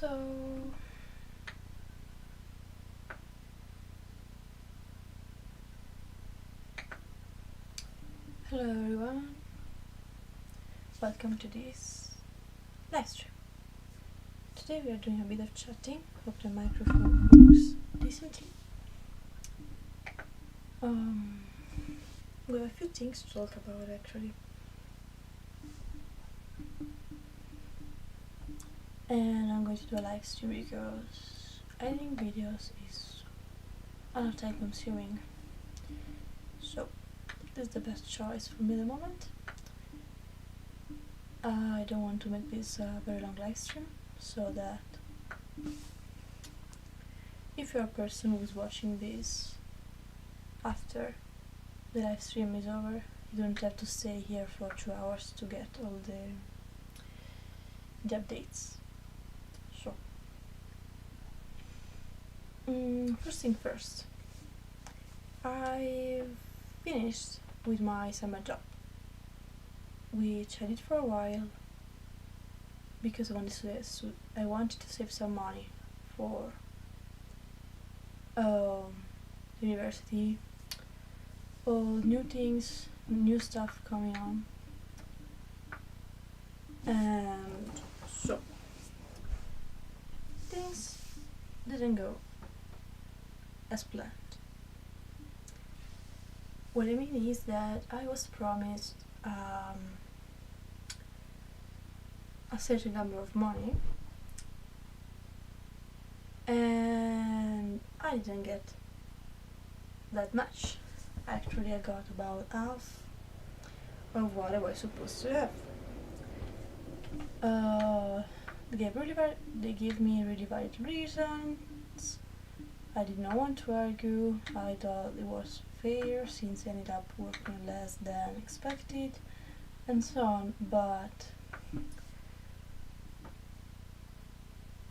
So hello everyone, welcome to this live stream. Today we are doing a bit of chatting. Hope the microphone works decently. We have a few things to talk about actually. And I'm going to do a live stream because editing videos is a lot time consuming. So this is the best choice for me at the moment. I don't want to make this a very long live stream, so that if you're a person who's watching this after the live stream is over, you don't have to stay here for 2 hours to get all the updates. So first thing first, I've finished with my summer job, which I did for a while because I wanted to save some money for university, all new things, new stuff coming on, and so things didn't go as planned. What I mean is that I was promised a certain number of money and I didn't get that much. Actually, I got about half of what I was supposed to have. They gave me really valid reasons. I did not want to argue. I thought it was fair since I ended up working less than expected and so on, but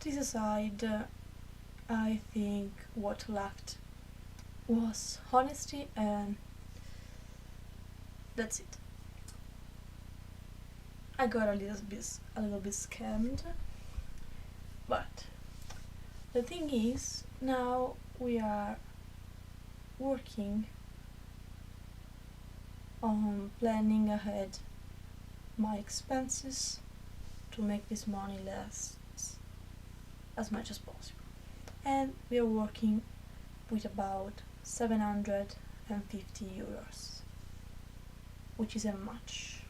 this aside, I think what lacked was honesty, and that's it. I got a little bit scammed, but the thing is, now we are working on planning ahead my expenses to make this money last as much as possible, and we are working with about 750 euros, which isn't much.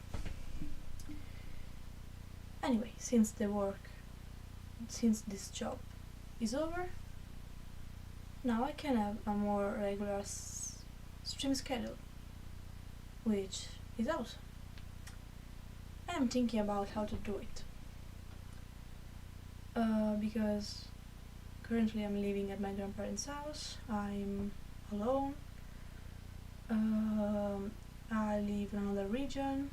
Anyway, since this job is over, now I can have a more regular stream schedule, which is awesome. I'm thinking about how to do it, because currently I'm living at my grandparents' house. I'm alone. I live in another region,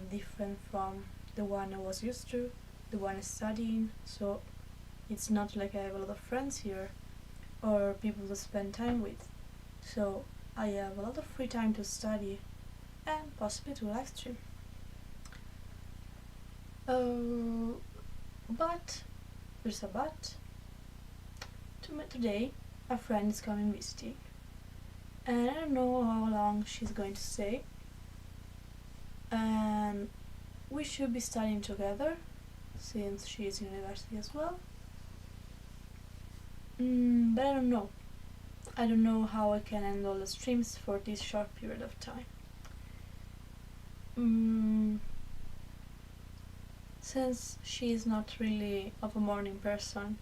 different from the one I was used to, the one I study in, so it's not like I have a lot of friends here or people to spend time with. So I have a lot of free time to study and possibly to live stream. But there's a but. Today a friend is coming visiting, and I don't know how long she's going to stay, and we should be studying together since she is in university as well. But I don't know. I don't know how I can handle the streams for this short period of time. Since she is not really of a morning person,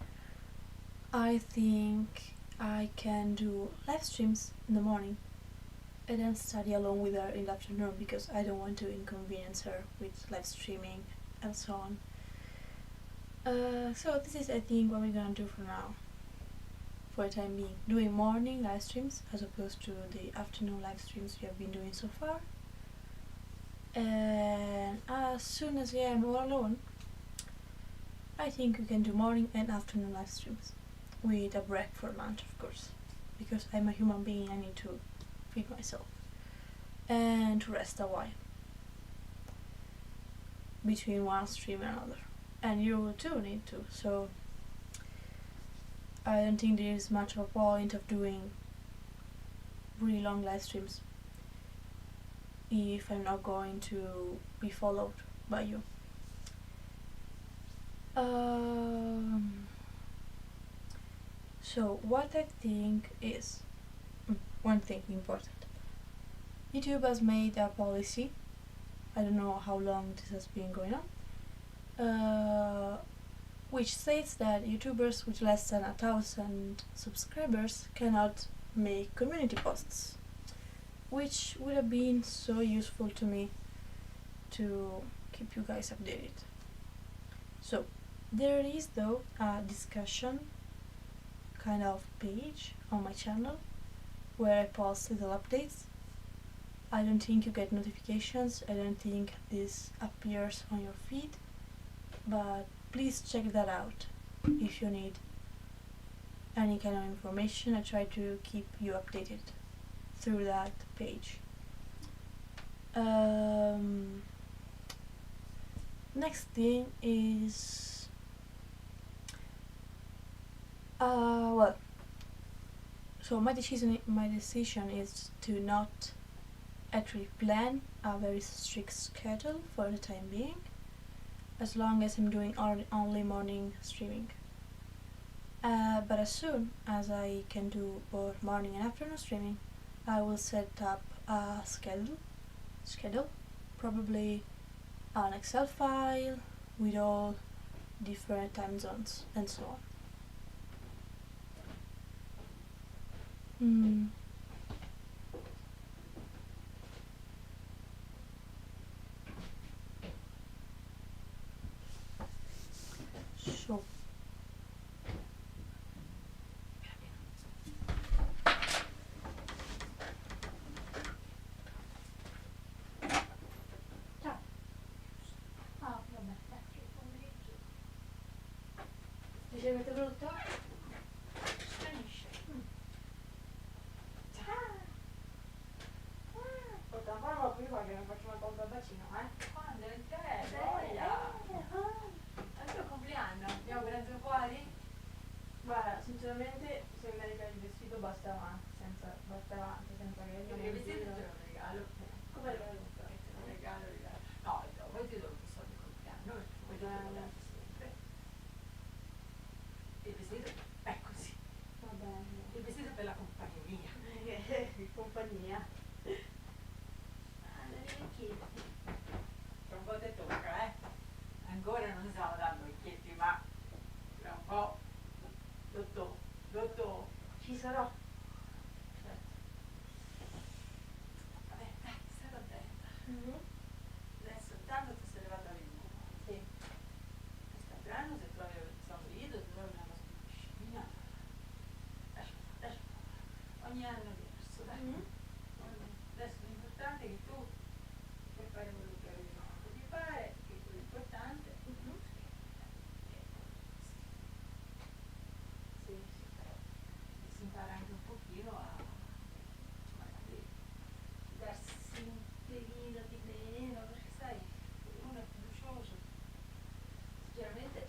I think I can do live streams in the morning and then study along with her in the afternoon, because I don't want to inconvenience her with live streaming and so on. So this is, I think, what we're gonna do for now, for the time being, doing morning live streams as opposed to the afternoon live streams we have been doing so far. And as soon as I am all alone, I think we can do morning and afternoon live streams, with a break for lunch, of course, because I'm a human being. I need to feed myself and to rest a while between one stream and another. and you too need to. So I don't think there is much of a point of doing really long live streams if I'm not going to be followed by you. So what I think is one thing important. YouTube has made a policy, I don't know how long this has been going on, which states that YouTubers with less than 1,000 subscribers cannot make community posts, which would have been so useful to me to keep you guys updated. So there is though a discussion kind of page on my channel where I post little updates. I don't think you get notifications, I don't think this appears on your feed, but please check that out if you need any kind of information. I try to keep you updated through that page. Next thing is so my decision is to not actually plan a very strict schedule for the time being, as long as I'm doing only morning streaming. But as soon as I can do both morning and afternoon streaming, I will set up a schedule, probably an Excel file with all different time zones and so on. So avete brutto? Spanisce. Porta un po' prima che non faccio una colpa al bacino, Quando? Il tè, voglia! È il tuo compleanno, abbiamo preso fuori? Guarda, sinceramente se mi caricavi il vestito bastava senza che io il vestito te lo regalo. Come regalo? Regalo. No, poi ti do il solito compleanno, poi te lo regalo sempre. Il vestito è così. Va bene. Il vestito è per la compagnia. Compagnia. Tra un po' te tocca, Ancora non stiamo dando occhietti, ma tra un po'. Dottor. Ci sarò. Certo. Vabbè, dai, stai attenta. Adesso intanto ti sei levata l'inuovo. Sì. Quest'anno se trovi un video, se trovi una cosa in piscina, lascia. Ogni anno è diverso, dai. Adesso l'importante è che tu puoi fare quello che avevi fatto di fare, che è quello importante. Sì. Si impara anche un pochino a magari darsi un pelino di meno, perché sai, uno è fiducioso. Sinceramente.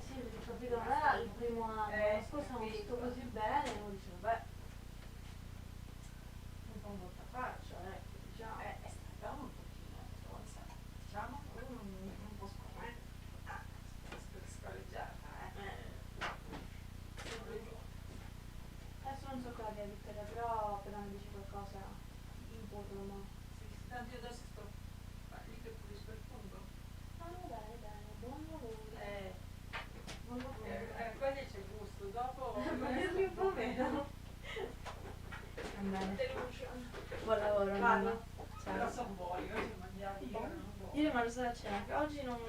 Sì, perché capito, non era il primo anno, la scorsa non sto così bene, uno dice, vabbè, un po' brutta faccia, diciamo. È stata un pochino stronza, diciamo, un po' scorretta, scorreggiata, Adesso non so cosa dia Vittoria, però appena mi dici qualcosa, imporlo, ma... Sì, tanto io adesso sto lì che pulisco il fungo. Bene, buon lavoro. Quelli c'è gusto, dopo magari un po' meno. Buon lavoro, Vado. Però sono buoni, oggi mangiavi io non buono. Io li mangio solo a cena, che oggi non...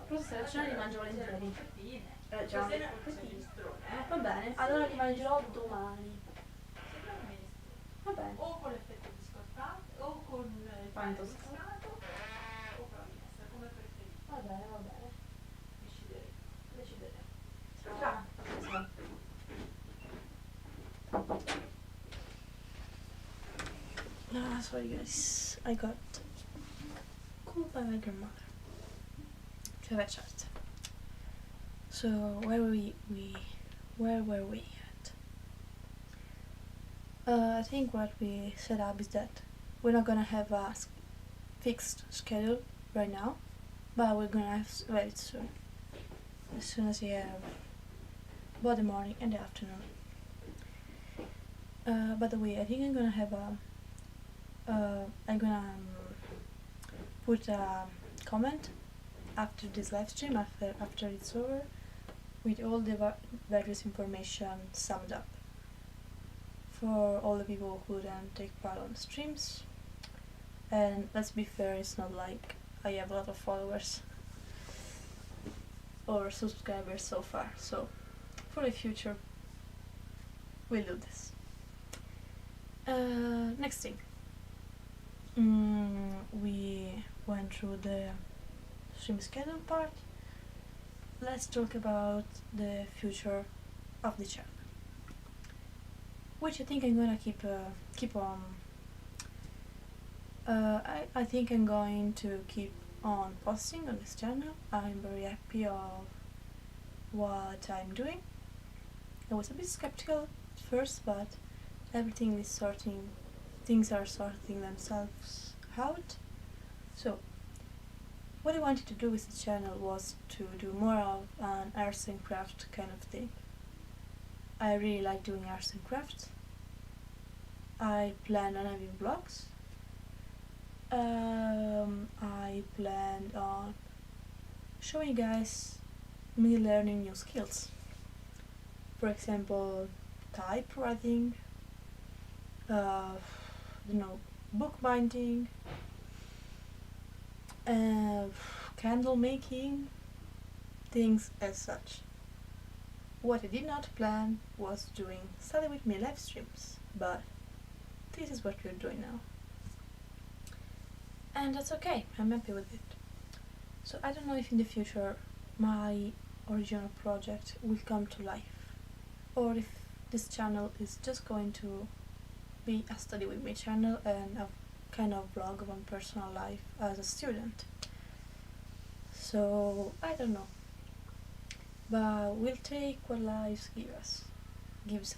Forse a cena li mangio volentieri. Già. Va bene, allora li mangerò domani. Va bene. O con l'effetto biscottato, o con il pane tostato, o con la minestra, come preferite. Va bene. Decideremo. Ciao. Sorry guys, I got school by my grandmother to have a chat. So where were we at? I think what we set up is that we're not gonna have a fixed schedule right now, but we're gonna have very soon. As soon as we have both the morning and the afternoon. By the way, I think I'm gonna have I'm gonna put a comment after this live stream, after it's over, with all the various information summed up for all the people who then take part on streams. And let's be fair, it's not like I have a lot of followers or subscribers so far, so for the future we'll do this. Next thing, we went through the stream schedule part. Let's talk about the future of the channel, which I think I'm gonna keep on. I think I'm going to keep on posting on this channel. I'm very happy of what I'm doing. I was a bit skeptical at first, but things are sorting themselves out. So what I wanted to do with the channel was to do more of an arts and craft kind of thing. I really like doing arts and crafts. I plan on having vlogs. I planned on showing you guys me learning new skills. For example, typewriting, book binding, candle making, things as such. What I did not plan was doing study with me live streams, but this is what we're doing now. And that's okay, I'm happy with it. So I don't know if in the future my original project will come to life, or if this channel is just going to be a study with me channel and a kind of vlog of my personal life as a student. So I don't know, but we'll take what life gives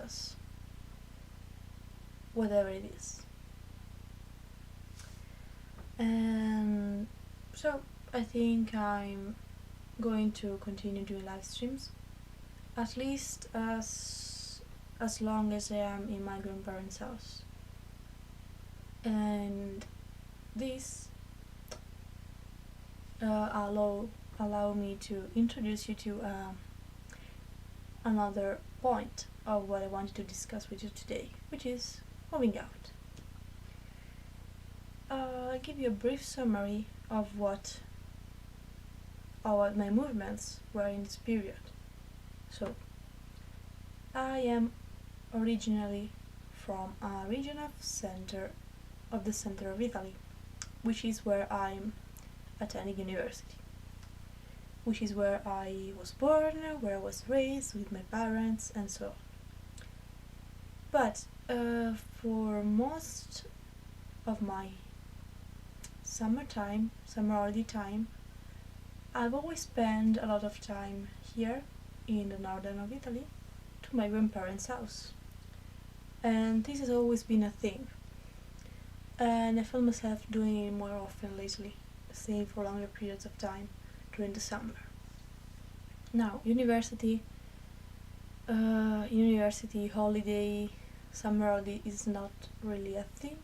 us, whatever it is. And so I think I'm going to continue doing live streams, at least as long as I am in my grandparents' house. And this allow me to introduce you to another point of what I wanted to discuss with you today, which is moving out. I'll give you a brief summary of what my movements were in this period. So, I am originally from a region of the center of Italy, which is where I'm attending university, which is where I was born, where I was raised with my parents, and so on. But for most of my summer holiday time, I've always spent a lot of time here in the northern of Italy to my grandparents' house. And this has always been a thing. And I found myself doing it more often lately, staying for longer periods of time during the summer. Now, university holiday, summer holiday is not really a thing.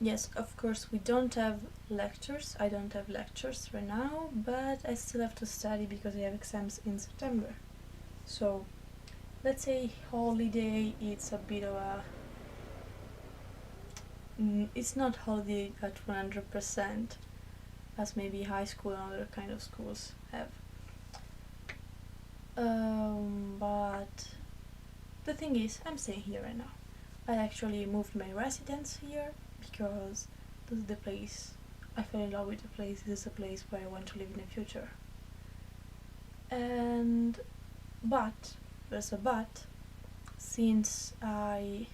Yes, of course, we don't have lectures. I don't have lectures right now, but I still have to study because I have exams in September. So, let's say holiday, it's a bit of a... it's not holiday at 100%, as maybe high school and other kind of schools have. But the thing is, I'm staying here right now. I actually moved my residence here because this is the place. I fell in love with the place. This is a place where I want to live in the future. But there's a but. Since I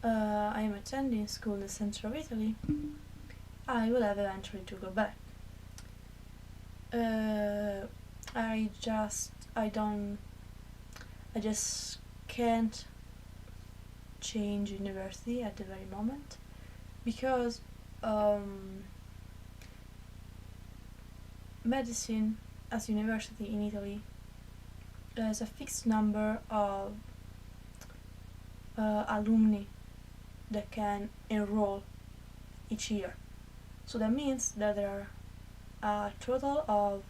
I am attending school in the center of Italy, I will have eventually to go back. I just can't change university at the very moment because medicine as university in Italy has a fixed number of alumni that can enroll each year. So that means that there are a total of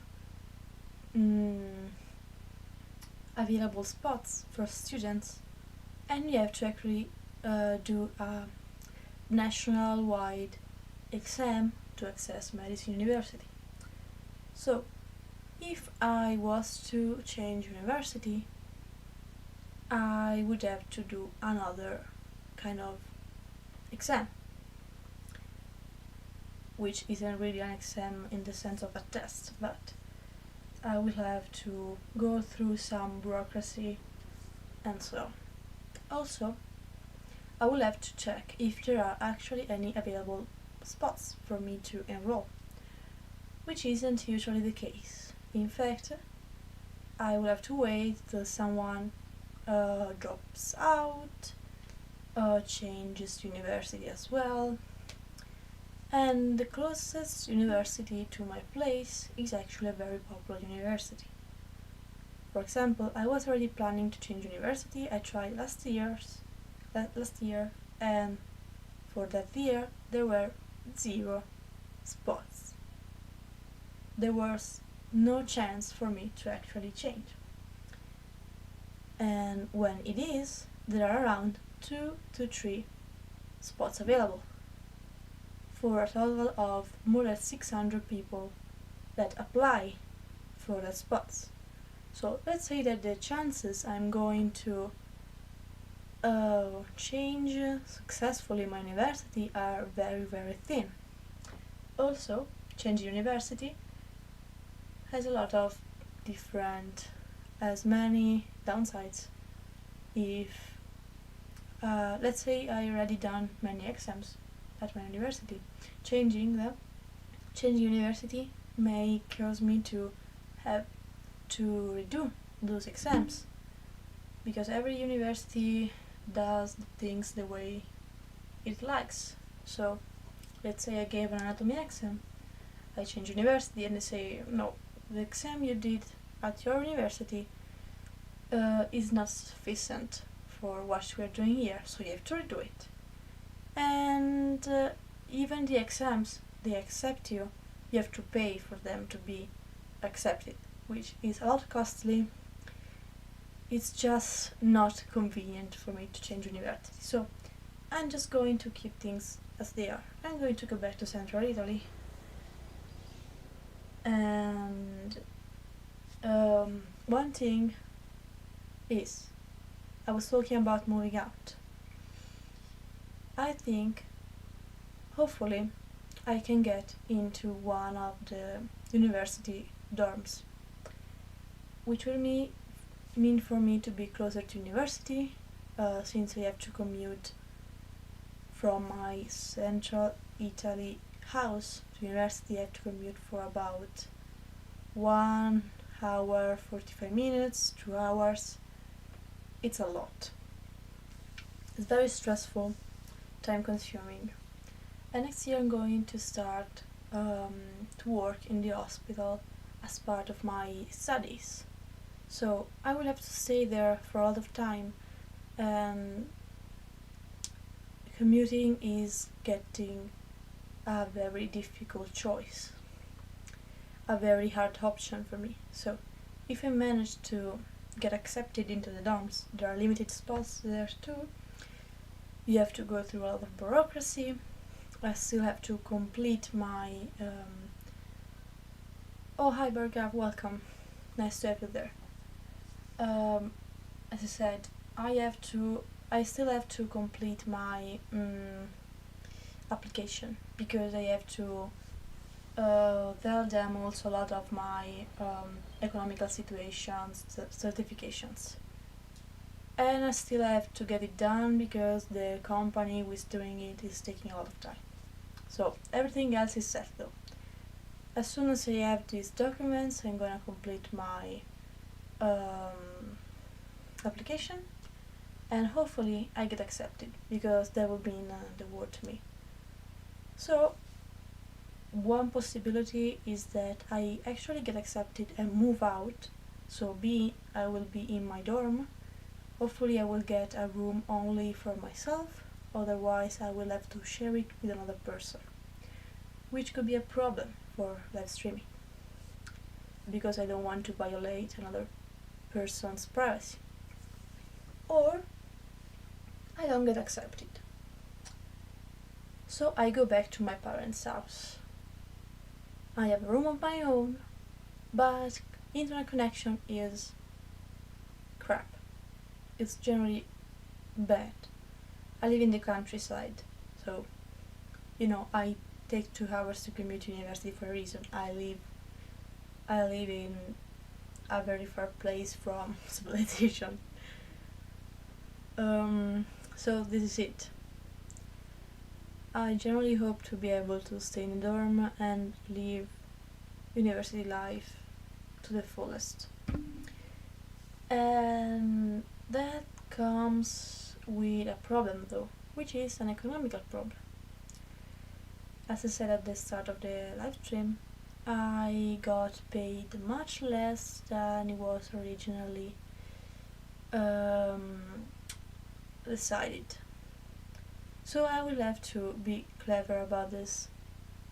available spots for students, and you have to actually do a national-wide exam to access medicine university. So if I was to change university, I would have to do another kind of exam, which isn't really an exam in the sense of a test, but I will have to go through some bureaucracy and so on. Also, I will have to check if there are actually any available spots for me to enroll, which isn't usually the case. In fact, I will have to wait till someone drops out, changes university as well, and the closest university to my place is actually a very popular university. For example, I was already planning to change university. I tried last year, and for that year there were 0 spots. There was no chance for me to actually change. And when it is, there are around 2 to 3 spots available for a total of more than 600 people that apply for the spots. So let's say that the chances I'm going to change successfully my university are very, very thin. Also, changing university has a lot of has many downsides. If let's say I already done many exams at my university, changing university may cause me to have to redo those exams, because every university does things the way it likes. So let's say I gave an anatomy exam, I change university and they say, no, the exam you did at your university is not sufficient for what we're doing here, so you have to redo it. And even the exams, they accept you have to pay for them to be accepted, which is a lot costly. It's just not convenient for me to change university. So I'm just going to keep things as they are. I'm going to go back to Central Italy. And one thing is, I was talking about moving out. I think, hopefully, I can get into one of the university dorms, which will mean for me to be closer to university, since I have to commute from my Central Italy house to university. I have to commute for about 1 hour, 45 minutes, 2 hours. It's a lot. It's very stressful, time consuming. And next year I'm going to start to work in the hospital as part of my studies. So I will have to stay there for a lot of time, and commuting is getting a very difficult choice, a very hard option for me. So if I manage to get accepted into the dorms, there are limited spots there too. You have to go through a lot of bureaucracy. I still have to complete my oh, hi Bergav, welcome, nice to have you there. As I said, I still have to complete my application, because I have to tell them also a lot of my economical situations, certifications. and I still have to get it done because the company who is doing it is taking a lot of time. So everything else is set though. As soon as I have these documents, I'm gonna complete my application, and hopefully I get accepted, because that would mean the world to me. So one possibility is that I actually get accepted and move out, so I will be in my dorm. Hopefully I will get a room only for myself, otherwise I will have to share it with another person, which could be a problem for live streaming, because I don't want to violate another person's privacy. Or I don't get accepted. So I go back to my parents' house. I have a room of my own, but internet connection is crap. It's generally bad. I live in the countryside, so I take 2 hours to commute to university for a reason. I live in a very far place from civilization. So this is it. I generally hope to be able to stay in the dorm and live university life to the fullest. And that comes with a problem though, which is an economical problem. As I said at the start of the live stream, I got paid much less than it was originally decided. So I will have to be clever about this,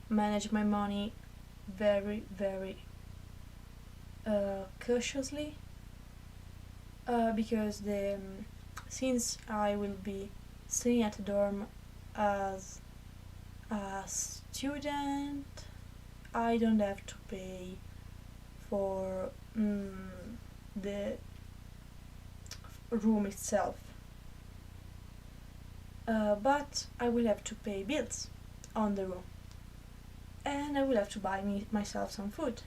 manage my money very, very cautiously, because since I will be staying at a dorm as a student, I don't have to pay for the room itself, but I will have to pay bills on the room, and I will have to buy myself some food.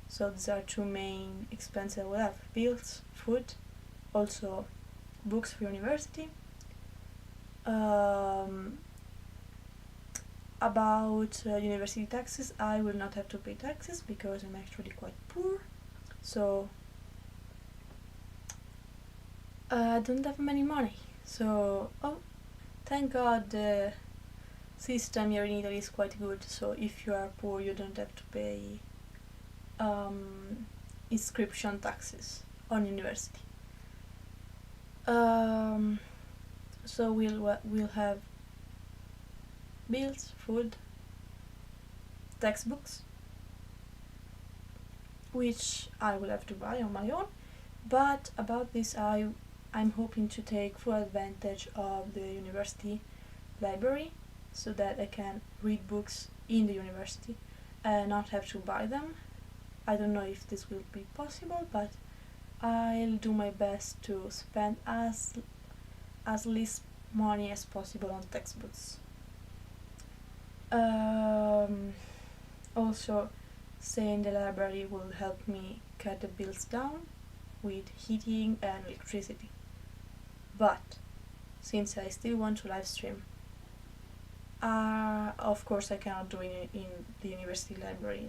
So these are 2 main expenses I will have: bills, food, also books for university. About university taxes, I will not have to pay taxes because I'm actually quite poor, so I don't have many money. So, thank God the system here in Italy is quite good, so if you are poor you don't have to pay inscription taxes on university. So we'll have bills, food, textbooks, which I will have to buy on my own. But about this, I'm hoping to take full advantage of the university library, so that I can read books in the university and not have to buy them. I don't know if this will be possible, but I'll do my best to spend as least money as possible on textbooks. Also, staying in the library will help me cut the bills down with heating and electricity. But since I still want to live stream, of course I cannot do it in the university library.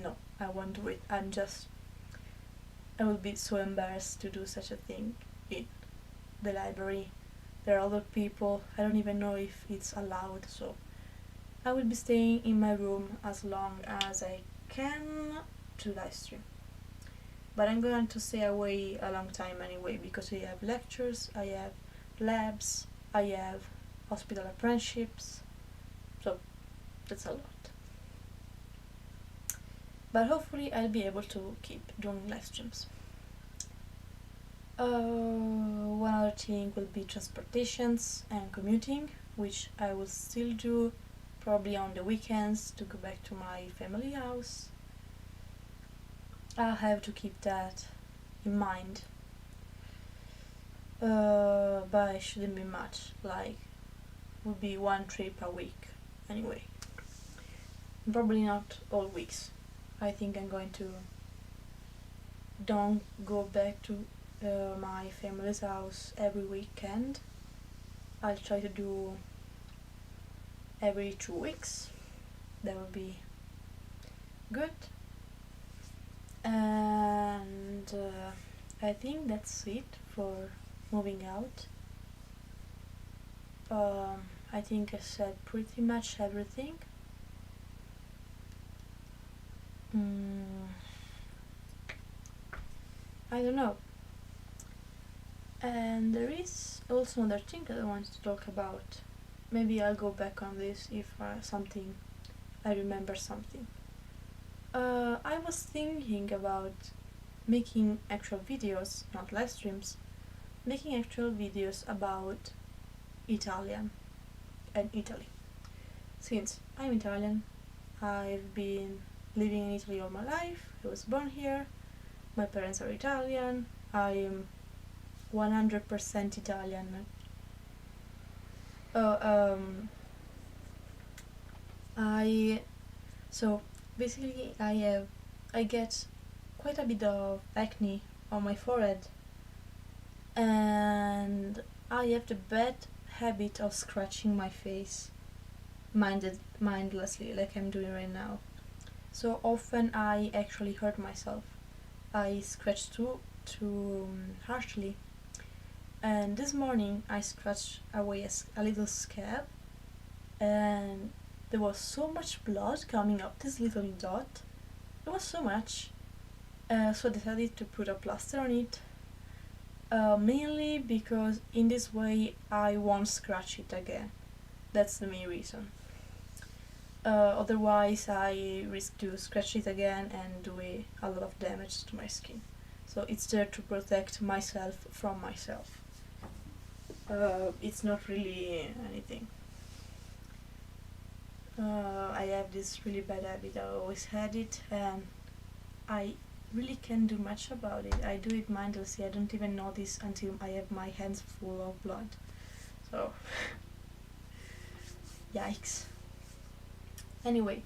No, I won't do it. I will be so embarrassed to do such a thing in the library. There are other people, I don't even know if it's allowed, so I will be staying in my room as long as I can to live stream. But I'm going to stay away a long time anyway, because I have lectures, I have labs, I have hospital apprenticeships, so that's a lot. But hopefully I'll be able to keep doing live streams. One other thing will be transportations and commuting, which I will still do probably on the weekends to go back to my family house. I'll have to keep that in mind, but it shouldn't be much, like would be 1 trip a week anyway. Probably not all weeks. I think I'm going to don't go back to my family's house every weekend. I'll try to do every 2 weeks. That would be good. And I think that's it for moving out. I think I said pretty much everything. I don't know. And there is also another thing that I wanted to talk about. Maybe I'll go back on this if I remember something. I was thinking about making actual videos, not live streams, making actual videos about Italian and Italy. Since I'm Italian, I've been living in Italy all my life. I was born here. My parents are Italian. I am 100% Italian. So basically I get quite a bit of acne on my forehead, and I have the bad habit of scratching my face mindlessly, like I'm doing right now. So often I actually hurt myself. I scratch too harshly. And this morning I scratched away a little scab, and there was so much blood coming up this little dot. It was so much. So I decided to put a plaster on it, mainly because in this way I won't scratch it again. That's the main reason. Otherwise I risk to scratch it again and do a lot of damage to my skin. So it's there to protect myself from myself. It's not really anything. I have this really bad habit. I always had it, and I really can't do much about it. I do it mindlessly. I don't even notice until I have my hands full of blood. So, yikes. Anyway,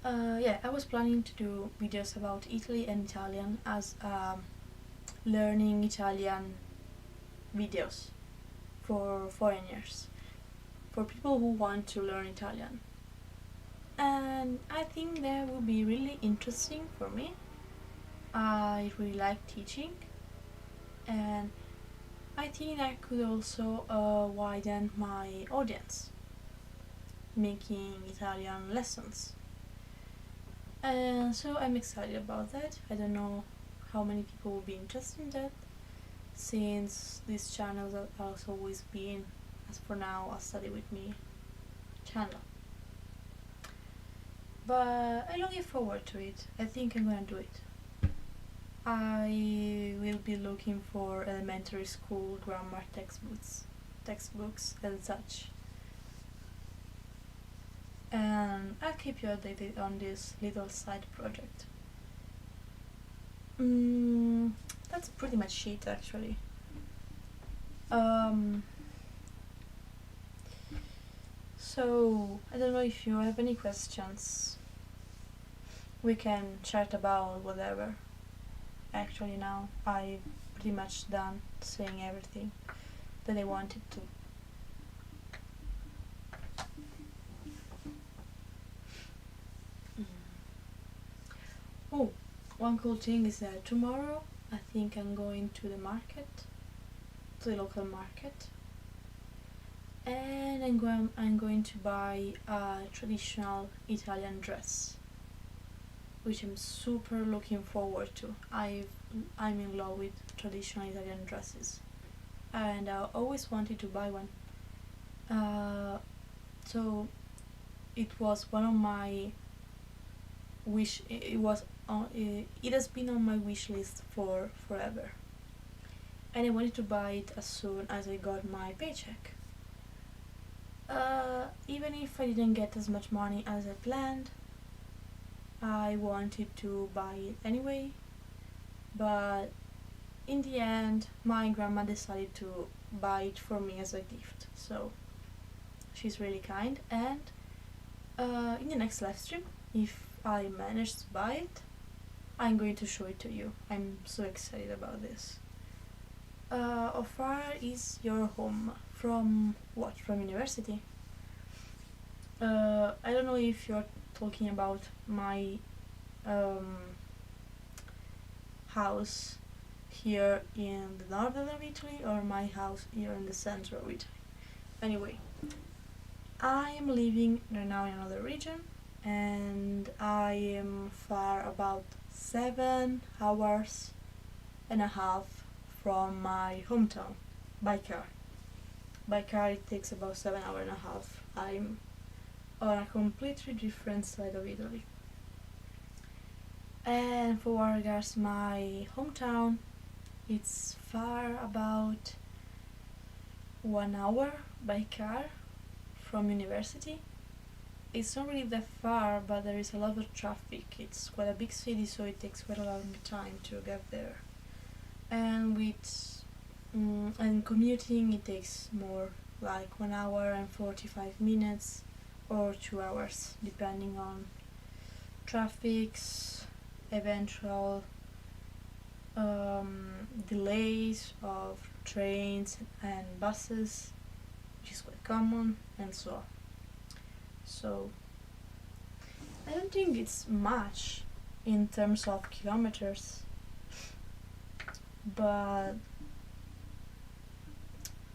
yeah, I was planning to do videos about Italy and Italian as learning Italian videos for foreigners, for people who want to learn Italian. And I think that will be really interesting for me. I really like teaching, and I think I could also widen my audience, making Italian lessons. And so I'm excited about that. I don't know how many people will be interested in that, since this channel has always been, as for now, a study with me channel. But I'm looking forward to it. I think I'm gonna do it. I will be looking for elementary school grammar textbooks and such. And I'll keep you updated on this little side project. That's pretty much it, actually. So, I don't know if you have any questions. We can chat about whatever. Actually, now I've pretty much done saying everything that I wanted to. Oh, one cool thing is that tomorrow I think I'm going to the market, to the local market, and I'm going to buy a traditional Italian dress, which I'm super looking forward to. I'm in love with traditional Italian dresses, and I always wanted to buy one. So it was one of my wish. It has been on my wish list for forever, and I wanted to buy it as soon as I got my paycheck. Even if I didn't get as much money as I planned, I wanted to buy it anyway, but in the end my grandma decided to buy it for me as a gift, so she's really kind. And in the next live stream, if I manage to buy it, I'm going to show it to you. I'm so excited about this. How far is your home from what? From university? I don't know if you're talking about my um, house here in the northern of Italy or my house here in the center of Italy. Anyway, I am living right now in another region and I am far about 7 hours and a half from my hometown by car. By car it takes about 7 hours and a half. I'm on a completely different side of Italy. And for regards my hometown, it's far about 1 hour by car from university. It's not really that far, but there is a lot of traffic. It's quite a big city, so it takes quite a long time to get there. And and commuting, it takes more, like 1 hour and 45 minutes or 2 hours, depending on traffics, eventual delays of trains and buses, which is quite common, and so on. So I don't think it's much in terms of kilometers, but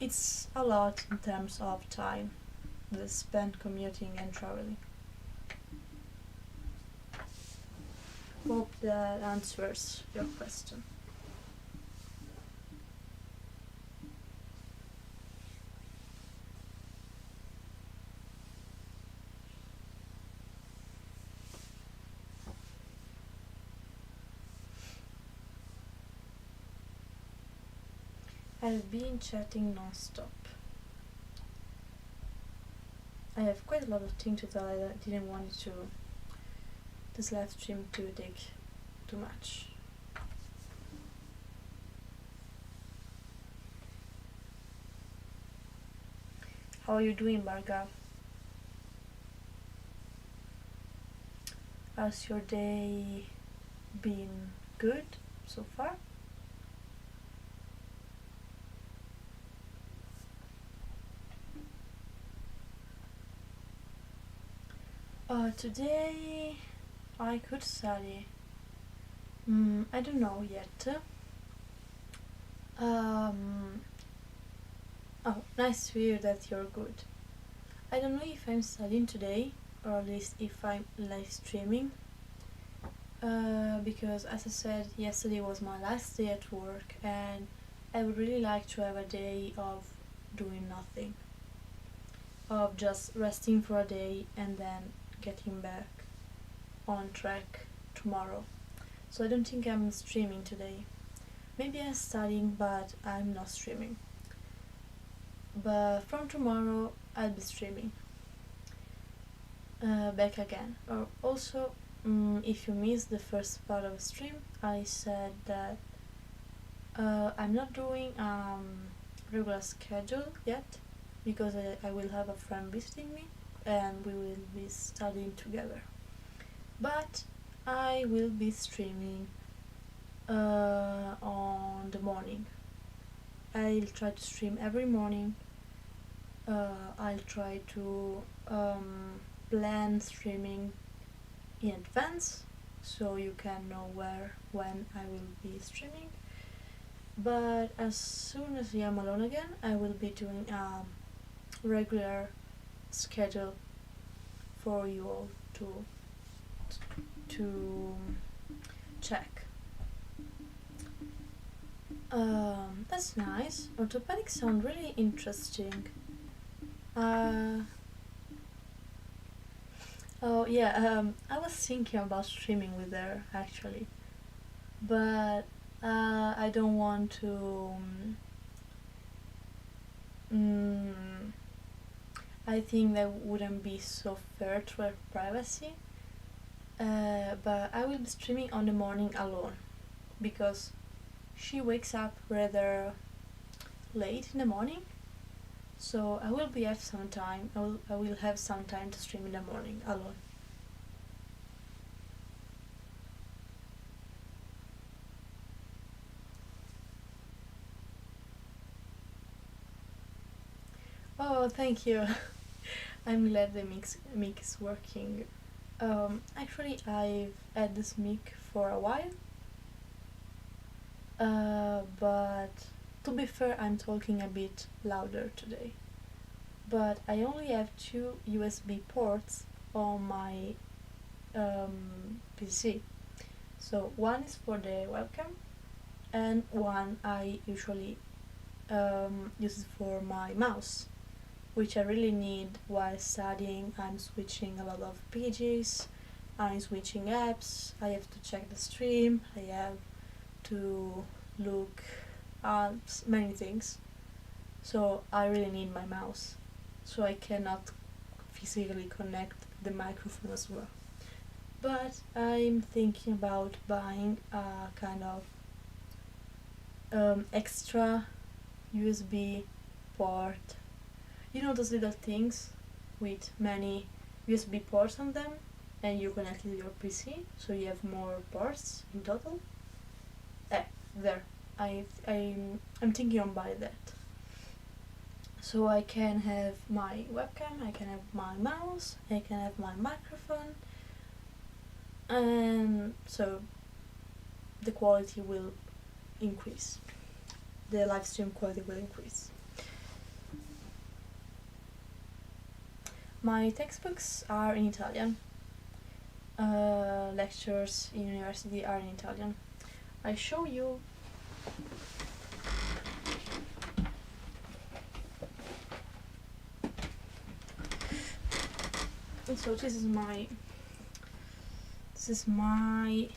it's a lot in terms of time that is spent commuting and traveling. Hope that answers your question. I've been chatting non-stop. I have quite a lot of things to tell. I didn't want this live stream to take too much. How are you doing, Bhargav? Has your day been good so far? Today I could study. I don't know yet. Oh, nice to hear that you're good. I don't know if I'm studying today, or at least if I'm live streaming. Because as I said, yesterday was my last day at work and I would really like to have a day of doing nothing. Of just resting for a day and then getting back on track tomorrow. So I don't think I'm streaming today. Maybe I'm studying, but I'm not streaming. But from tomorrow I'll be streaming back again. Also, if you missed the first part of the stream, I said that I'm not doing regular schedule yet because I will have a friend visiting me and we will be studying together. But I will be streaming on the morning. I'll try to stream every morning. I'll try to plan streaming in advance so you can know when I will be streaming. But as soon as I am alone again, I will be doing a regular schedule for you all to check. That's nice. Orthopedic sound really interesting. Oh yeah, I was thinking about streaming with her actually, but I don't want to. I think that wouldn't be so fair to her privacy. But I will be streaming on the morning alone because she wakes up rather late in the morning, so I will have some time. I will have some time to stream in the morning alone. Oh, thank you. I'm glad the mic is working. Actually, I've had this mic for a while, but to be fair, I'm talking a bit louder today. But I only have two USB ports on my PC. So one is for the webcam, and one I usually use for my mouse, which I really need while studying. I'm switching a lot of pages, I'm switching apps, I have to check the stream, I have to look at many things. So I really need my mouse. So I cannot physically connect the microphone as well. But I'm thinking about buying a kind of extra USB port. You know those little things with many USB ports on them, and you connect with your PC, so you have more ports in total. There. I'm thinking on buying that. So I can have my webcam, I can have my mouse, I can have my microphone, and so the quality will increase. The live stream quality will increase. My textbooks are in Italian. Lectures in university are in Italian. I show you. And so this is my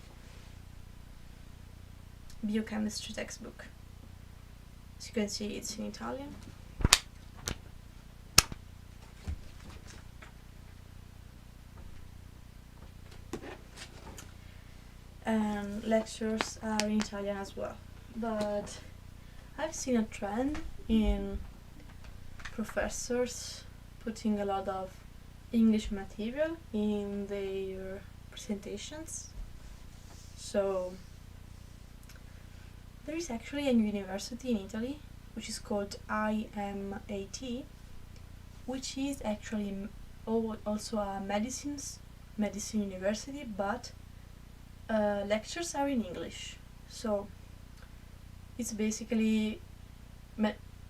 biochemistry textbook. As you can see, it's in Italian. And lectures are in Italian as well. But I've seen a trend in professors putting a lot of English material in their presentations. So there is actually a university in Italy which is called IMAT, which is actually also a medicine university, but lectures are in English. So it's basically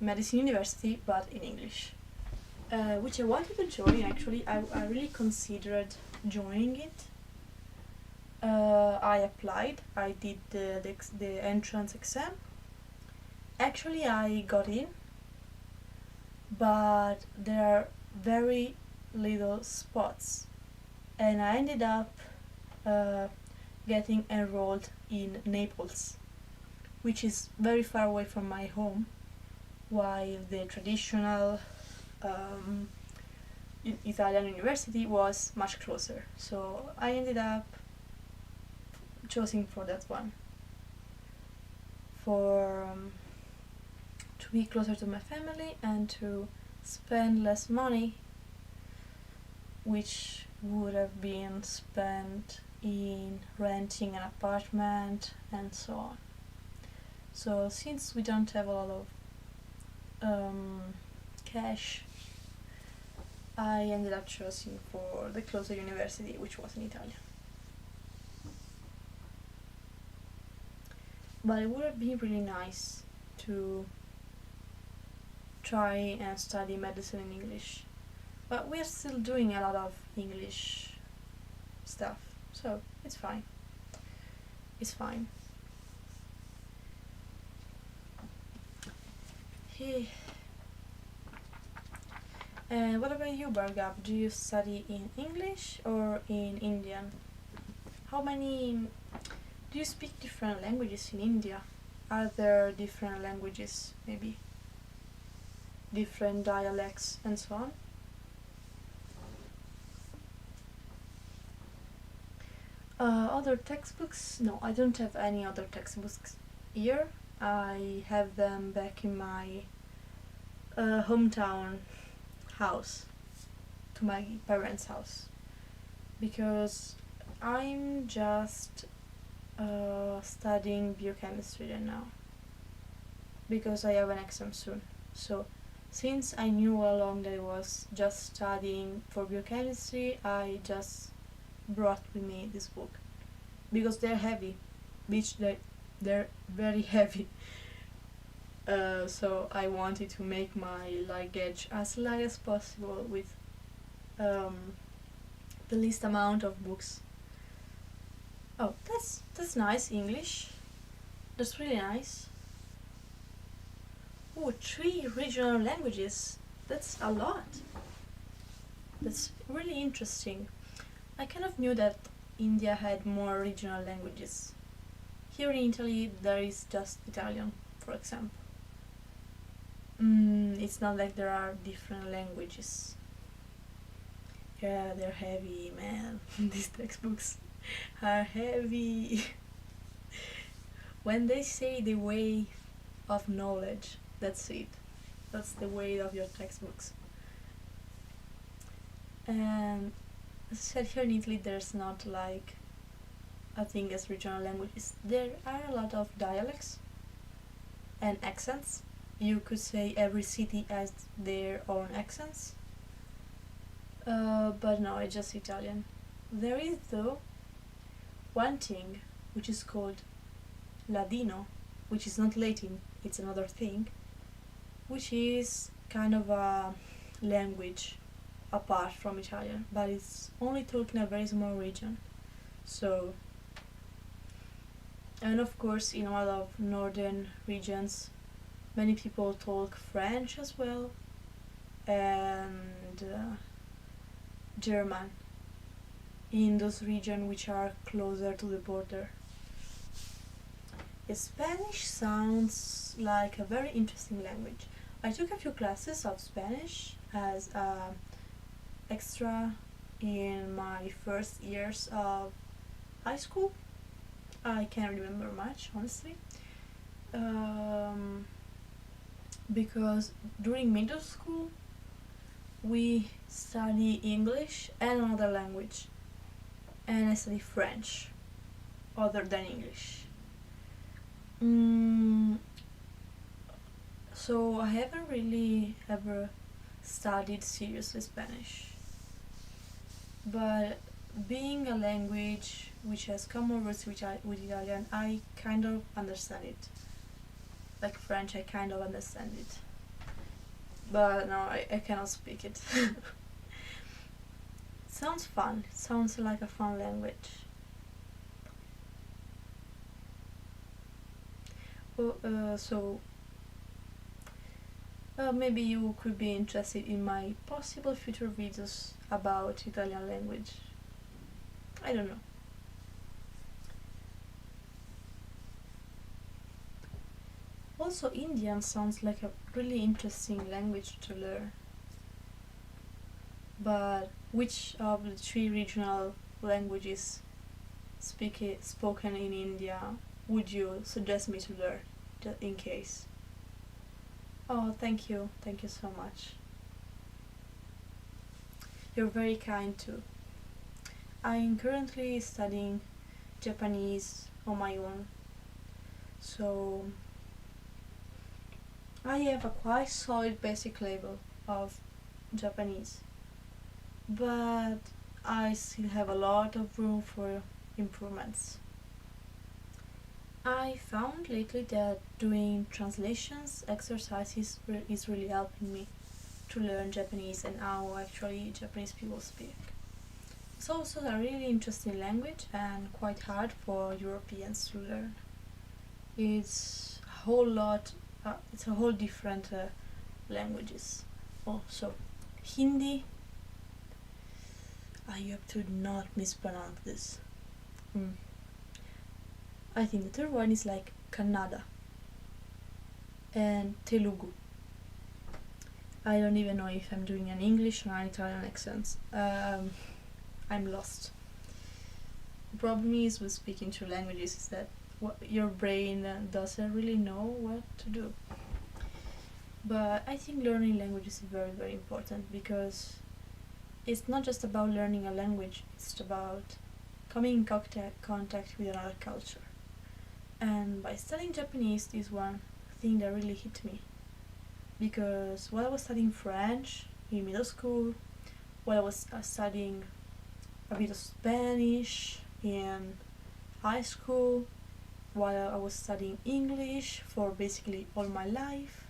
medicine university but in English, which I wanted to join. Actually, I really considered joining it. I applied, I did the entrance exam. Actually, I got in, but there are very little spots, and I ended up getting enrolled in Naples, which is very far away from my home, while the traditional Italian university was much closer. So I ended up choosing for that one, for to be closer to my family and to spend less money, which would have been spent in renting an apartment and so on. So since we don't have a lot of cash, I ended up choosing for the closer university, which was in Italian. But it would have been really nice to try and study medicine in English. But we are still doing a lot of English stuff, so it's fine. It's fine. Hey. And what about you, Bhargav? Do you study in English or in Indian? How many... Do you speak different languages in India? Are there different languages, maybe? Different dialects and so on? Other textbooks? No, I don't have any other textbooks here. I have them back in my hometown house, to my parents' house, because I'm just studying biochemistry right now, because I have an exam soon. So Since I knew all along that I was just studying for biochemistry, I just brought with me this book because they're heavy, which they're very heavy. So I wanted to make my luggage as light as possible with um, the least amount of books. Oh, that's nice English. That's really nice. Oh, 3 regional languages. That's a lot. That's really interesting. I kind of knew that India had more regional languages. Here in Italy, there is just Italian, for example. It's not like there are different languages. Yeah, they're heavy, man. These textbooks are heavy. When they say the way of knowledge, that's it. That's the weight of your textbooks. And as I said, here in Italy, there's not like a thing as regional languages. There are a lot of dialects and accents. You could say every city has their own accents. But no, it's just Italian. There is, though, one thing which is called Ladino, which is not Latin, it's another thing, which is kind of a language apart from Italian, but it's only talked in a very small region. So, and of course, in a lot of northern regions, many people talk French as well, and German in those regions which are closer to the border. Spanish sounds like a very interesting language. I took a few classes of Spanish as extra in my first years of high school. I can't remember much, honestly, because during middle school we study English and another language, and I study French other than English. So I haven't really ever studied seriously Spanish, but being a language which has common roots with Italian, I kind of understand it. Like French, I kind of understand it, but no, I cannot speak it. Sounds fun. It sounds like a fun language. So maybe you could be interested in my possible future videos about Italian language. I don't know. Also, Indian sounds like a really interesting language to learn. But which of the 3 regional languages spoken in India would you suggest me to learn, just in case? Oh, thank you so much. You're very kind too. I'm currently studying Japanese on my own, so I have a quite solid basic level of Japanese, but I still have a lot of room for improvements. I found lately that doing translations exercises is really helping me to learn Japanese and how actually Japanese people speak. It's also a really interesting language and quite hard for Europeans to learn. It's a whole lot, it's a whole different languages. Oh, so Hindi, I hope to not mispronounce this. I think the third one is like Kannada and Telugu. I don't even know if I'm doing an English or an Italian accent. I'm lost. The problem is with speaking 2 languages is that your brain doesn't really know what to do. But I think learning languages is very, very important because it's not just about learning a language, it's about coming in contact with another culture. And by studying Japanese, this one thing that really hit me. because while I was studying French in middle school, while I was studying a bit of Spanish in high school, while I was studying English for basically all my life,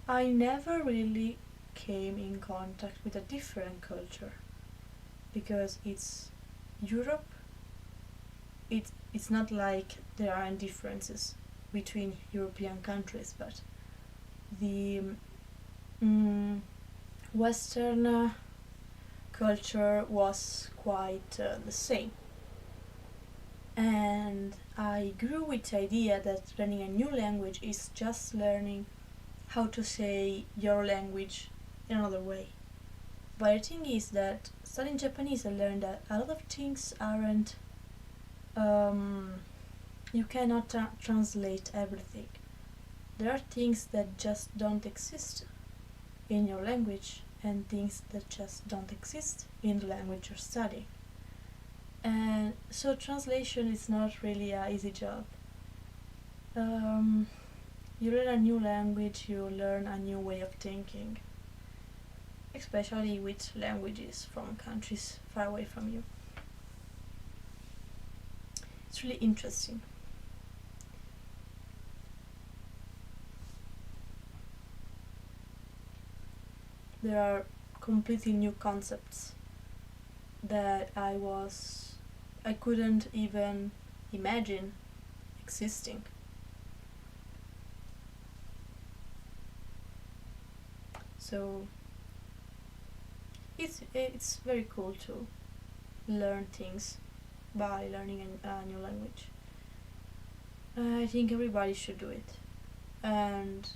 I never really came in contact with a different culture, because it's Europe. It's not like there aren't differences between European countries, but the Western culture was quite the same. And I grew with the idea that learning a new language is just learning how to say your language in another way. But the thing is that studying Japanese, I learned that a lot of things aren't, you cannot translate everything. There are things that just don't exist in your language, and things that just don't exist in the language you're studying. And so translation is not really an easy job. You learn a new language, you learn a new way of thinking, especially with languages from countries far away from you. It's really interesting. There are completely new concepts that I couldn't even imagine existing. So it's very cool to learn things by learning a new language. I think everybody should do it, and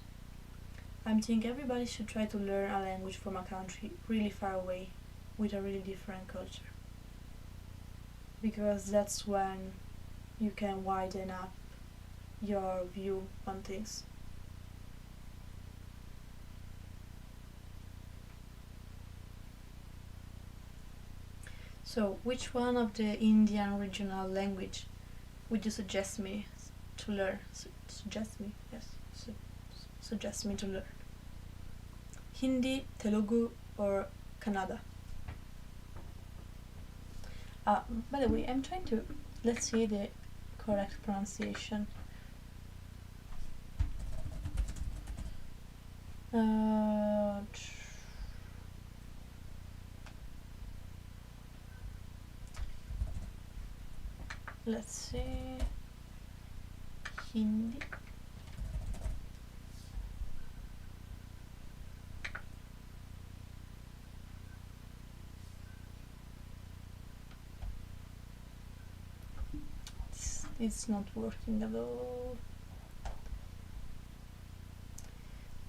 I think everybody should try to learn a language from a country really far away with a really different culture, because that's when you can widen up your view on things. So, which one of the Indian regional language would you suggest me to learn? Suggest me, yes. Suggest me to learn. Hindi, Telugu, or Kannada? By the way, I'm trying to, let's see the correct pronunciation. Let's see. Hindi. It's not working at all.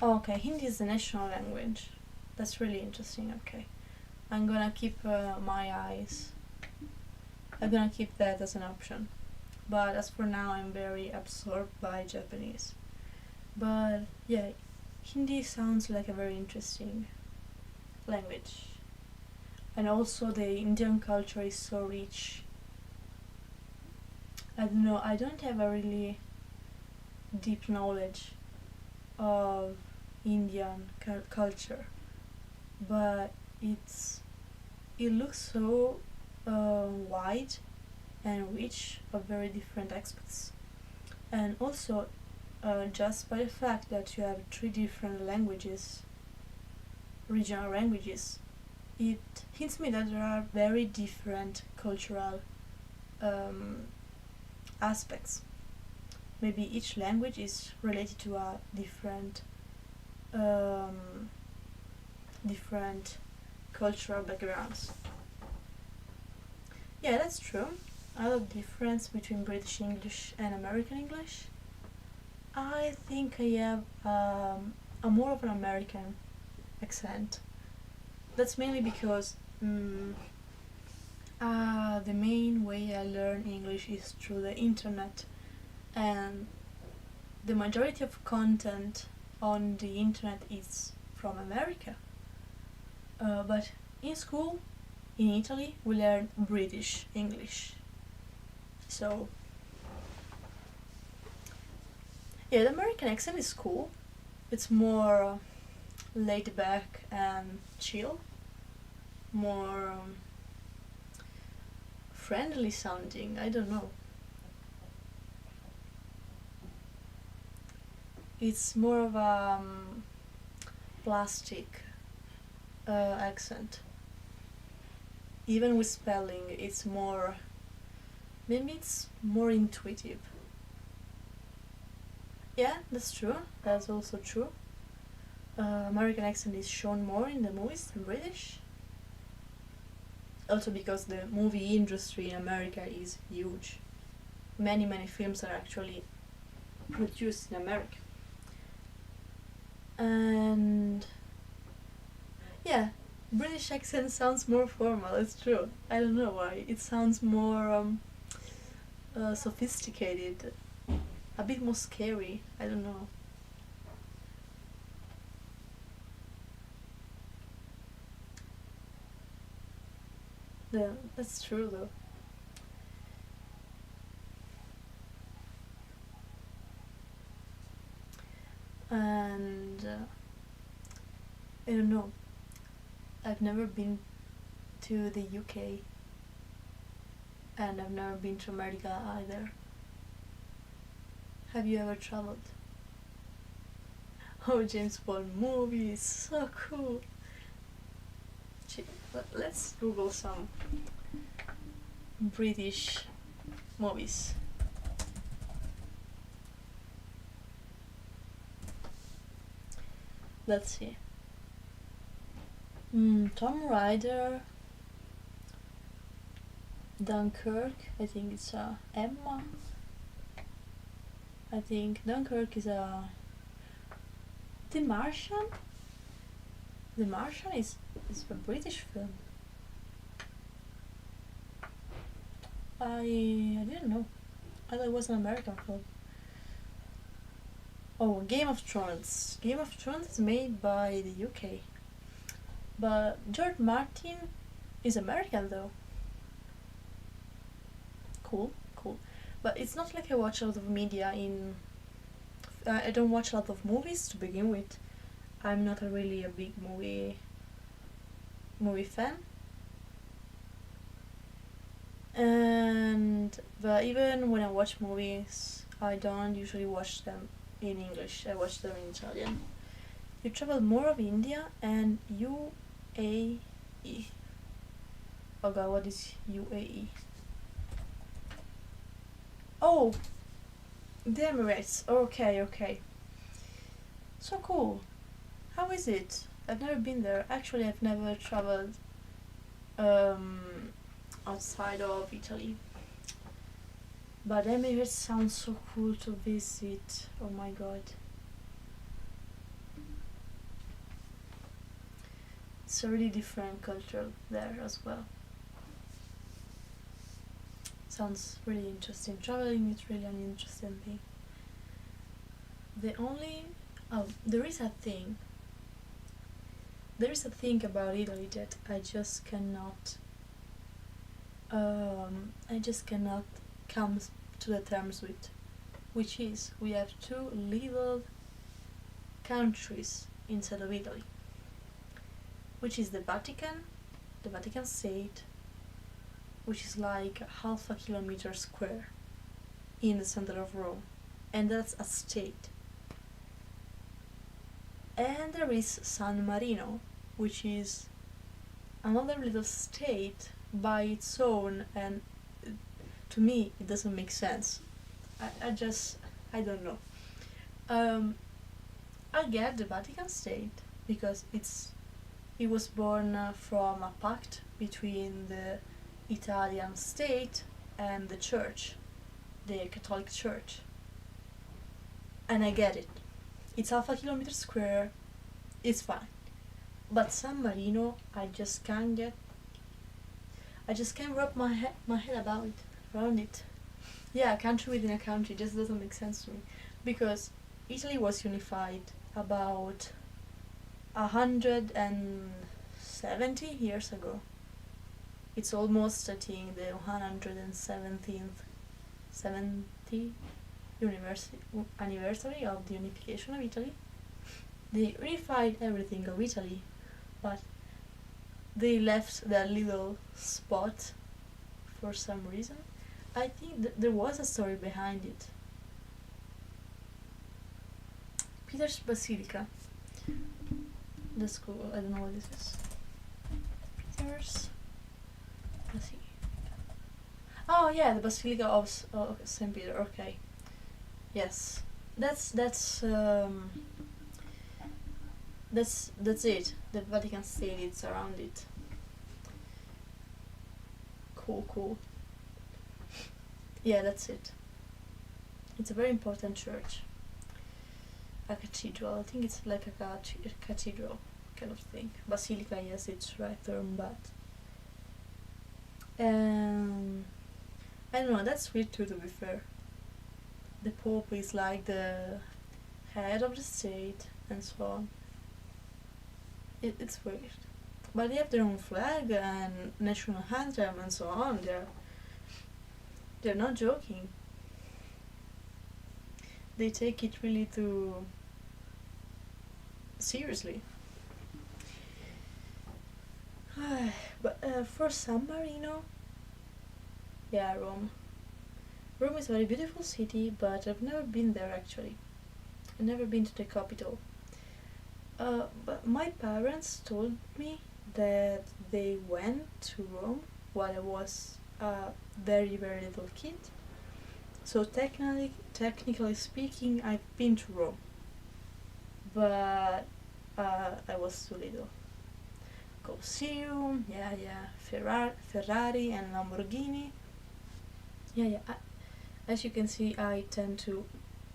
Okay, Hindi is the national language. That's really interesting. Okay, I'm gonna keep my eyes. I'm gonna keep that as an option. But as for now, I'm very absorbed by Japanese. But yeah, Hindi sounds like a very interesting language. And also, the Indian culture is so rich. I don't know, I don't have a really deep knowledge of Indian culture, but it looks so wide and rich of very different aspects. And also, just by the fact that you have three different languages, regional languages, it hints me that there are very different cultural aspects. Maybe each language is related to a different cultural backgrounds. Yeah, that's true. A lot of difference between British English and American English. I think I have a more of an American accent. That's mainly because the main way I learn English is through the internet, and the majority of content on the internet is from America. But in school, in Italy, we learn British English. So, yeah, the American accent is cool. It's more laid back and chill, more friendly sounding, I don't know. It's more of a plastic accent. Even with spelling, it's more, maybe it's more intuitive. Yeah, that's true. That's also true. American accent is shown more in the movies than British. Also because the movie industry in America is huge. Many films are actually produced in America. And yeah, British accent sounds more formal, it's true. I don't know why. It sounds more sophisticated, a bit more scary, I don't know. Yeah, that's true though. And I don't know. I've never been to the UK, and I've never been to America either. Have you ever traveled? Oh, James Bond movies, so cool. Let's Google some British movies. Let's see. Tomb Raider, Dunkirk, I think it's Emma. I think Dunkirk is The Martian? The Martian is a British film. I didn't know. I thought it was an American film. Oh, Game of Thrones. Game of Thrones is made by the UK. But George Martin is American though. Cool. But it's not like I watch a lot of media in... I don't watch a lot of movies to begin with. I'm not really a big movie fan. But even when I watch movies, I don't usually watch them in English. I watch them in Italian. You travel more of India and UAE. Oh god, what is UAE? Oh, the Emirates. Okay. So cool. How is it? I've never been there. Actually, I've never traveled outside of Italy. But Emirates sounds so cool to visit. Oh my god. It's a really different culture there as well. Sounds really interesting. Traveling is really an interesting thing. There is a thing about Italy that I just cannot come to the terms with, which is we have two little countries inside of Italy, which is the Vatican State, which is like half a kilometer square in the center of Rome, and that's a state. And there is San Marino, which is another little state by its own, and to me it doesn't make sense. I don't know. I get the Vatican State because it was born from a pact between the Italian state and the church, the Catholic Church, and I get it. It's half a kilometer square, it's fine. But San Marino, I just can't wrap my head around it. Yeah, a country within a country just doesn't make sense to me, because Italy was unified about 170 years ago. It's almost, I think, the 170th anniversary of the unification of Italy. they reunified everything of Italy, but they left that little spot for some reason. I think there was a story behind it. Peter's Basilica. That's cool. I don't know what this is. Peter's Basilica. Oh yeah, the Basilica of Saint Peter. Okay. Yes, that's it. The Vatican State is around it. Cool. Yeah, that's it. It's a very important church. A cathedral. I think it's like a cathedral kind of thing. Basilica, yes, it's right term, but I don't know. That's weird too, to be fair. The Pope is like the head of the state and so on. It's weird. But they have their own flag and national anthem and so on. They're not joking. They take it really too seriously. But for San Marino, yeah, Rome. Rome is a very beautiful city, but I've never been there actually. I've never been to the capital. But my parents told me that they went to Rome while I was a very little kid. So technically speaking, I've been to Rome, but I was too little. Colosseum, yeah, Ferrari and Lamborghini. Yeah. As you can see, I tend to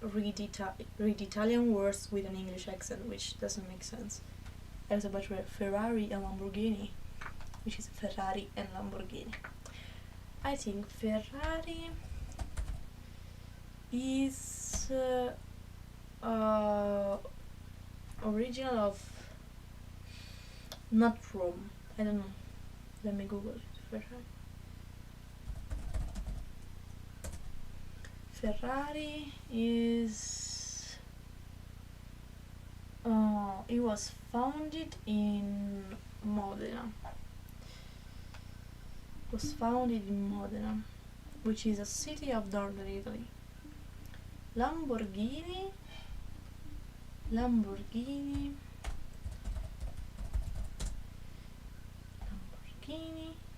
read Italian words with an English accent, which doesn't make sense. I was about to read Ferrari and Lamborghini, which is Ferrari and Lamborghini. I think Ferrari is original of not Rome. I don't know. Let me Google it. Ferrari is it was founded in Modena. Which is a city of northern Italy. Lamborghini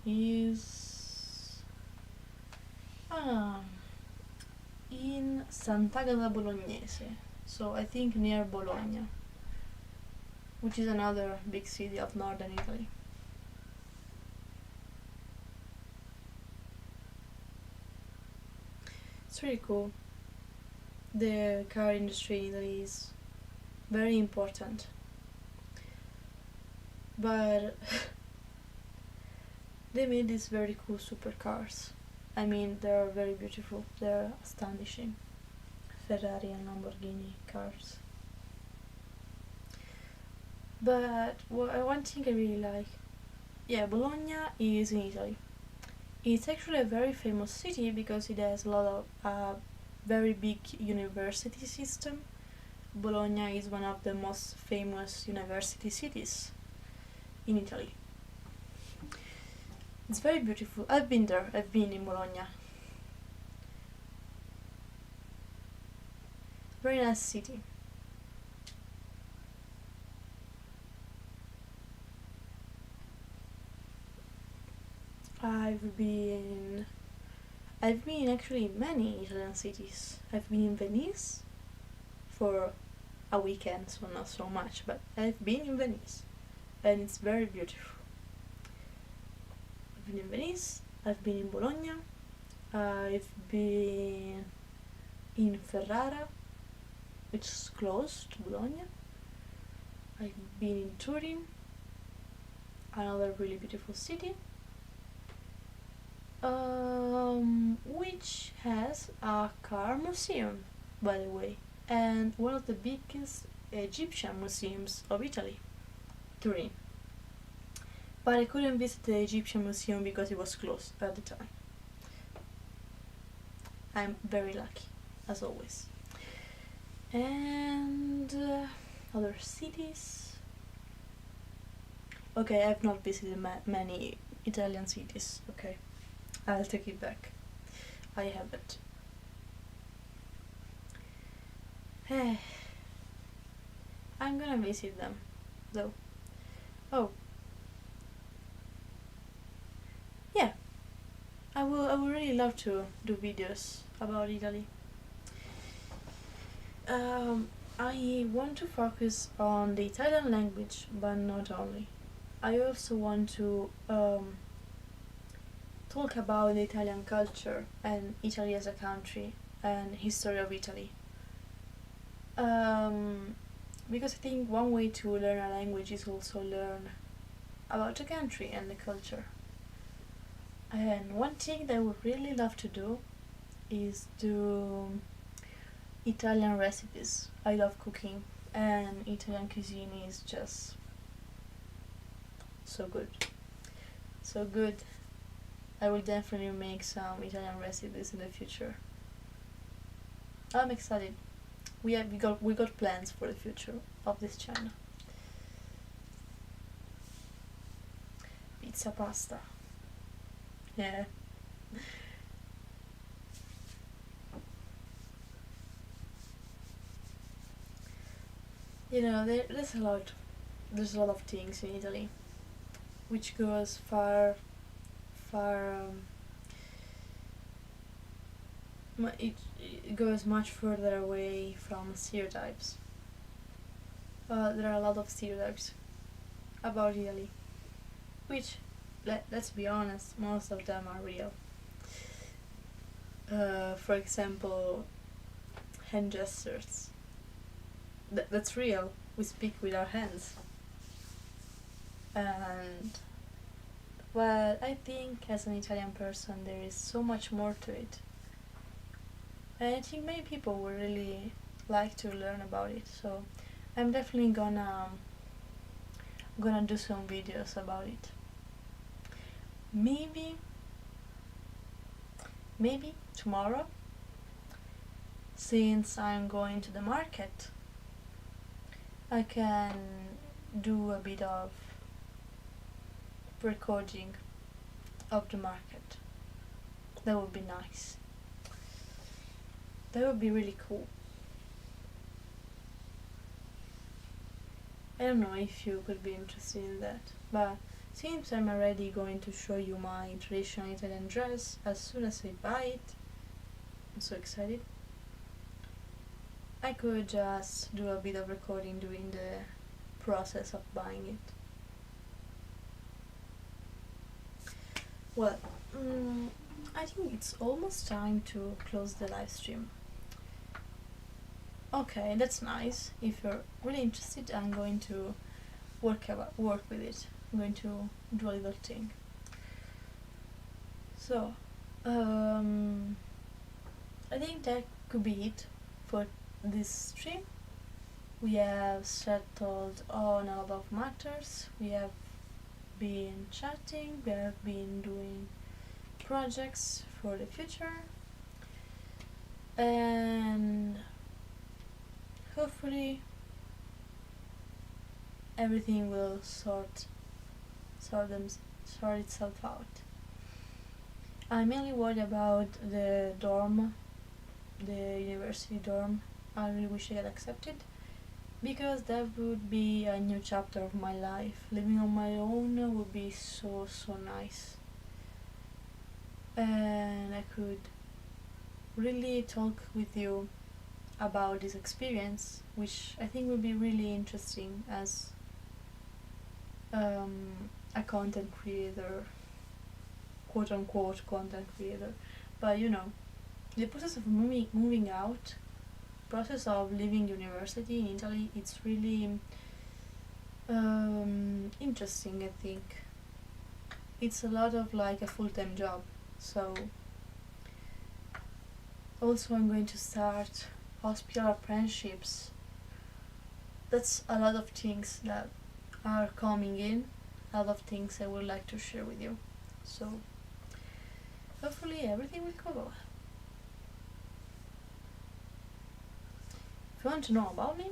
is in Sant'Agata Bolognese, so I think near Bologna, which is another big city of northern Italy. It's really cool. The car industry in Italy is very important, but they made these very cool supercars. I mean, they're very beautiful, they're astonishing. Ferrari and Lamborghini cars. But one thing I really like, Bologna is in Italy. It's actually a very famous city because it has a lot of very big university system. Bologna is one of the most famous university cities in Italy. It's very beautiful. I've been there. I've been in Bologna. Very nice city. I've been actually in many Italian cities. I've been in Venice for a weekend, so not so much, but I've been in Venice and it's very beautiful. I've been in Venice, I've been in Bologna, I've been in Ferrara, which is close to Bologna. I've been in Turin, another really beautiful city, which has a car museum, by the way, and one of the biggest Egyptian museums of Italy, Turin. But I couldn't visit the Egyptian museum because it was closed at the time. I'm very lucky, as always. And other cities. Okay, I've not visited many Italian cities. Okay, I'll take it back. I haven't. I'm gonna visit them, though. Oh, yeah. I would really love to do videos about Italy. I want to focus on the Italian language, but not only. I also want to talk about the Italian culture and Italy as a country and history of Italy. Because I think one way to learn a language is also learn about the country and the culture. And one thing that I would really love to do is do Italian recipes. I love cooking, and Italian cuisine is just so good. So good. I will definitely make some Italian recipes in the future. I'm excited. We got plans for the future of this channel. Pizza pasta. Yeah. You know, there's a lot of things in Italy, which goes far, far. It goes much further away from stereotypes. There are a lot of stereotypes about Italy, which, let's be honest, most of them are real. For example, hand gestures. That's real. We speak with our hands. And, well, I think as an Italian person there is so much more to it. And I think many people would really like to learn about it, so I'm definitely gonna do some videos about it. Maybe tomorrow, since I'm going to the market, I can do a bit of recording of the market. That would be nice. That would be really cool. I don't know if you could be interested in that, but since I'm already going to show you my traditional Italian dress as soon as I buy it, I'm so excited. I could just do a bit of recording during the process of buying it. Well, I think it's almost time to close the live stream. Okay, that's nice. If you're really interested, I'm going to work with it. I'm going to do a little thing. So, I think that could be it for this stream. We have settled on a lot of matters. We have been chatting. We have been doing projects for the future, and hopefully everything will sort itself out. I'm mainly worried about the dorm, the university dorm. I really wish I got accepted, because that would be a new chapter of my life. Living on my own would be so nice, and I could really talk with you about this experience, which I think will be really interesting as a content creator, quote unquote content creator. But you know, the process of moving out, process of leaving university in Italy, it's really interesting. I think it's a lot of like a full-time job. So also I'm going to start hospital apprenticeships. That's a lot of things that are coming in, a lot of things I would like to share with you. So hopefully everything will go well. If you want to know about me,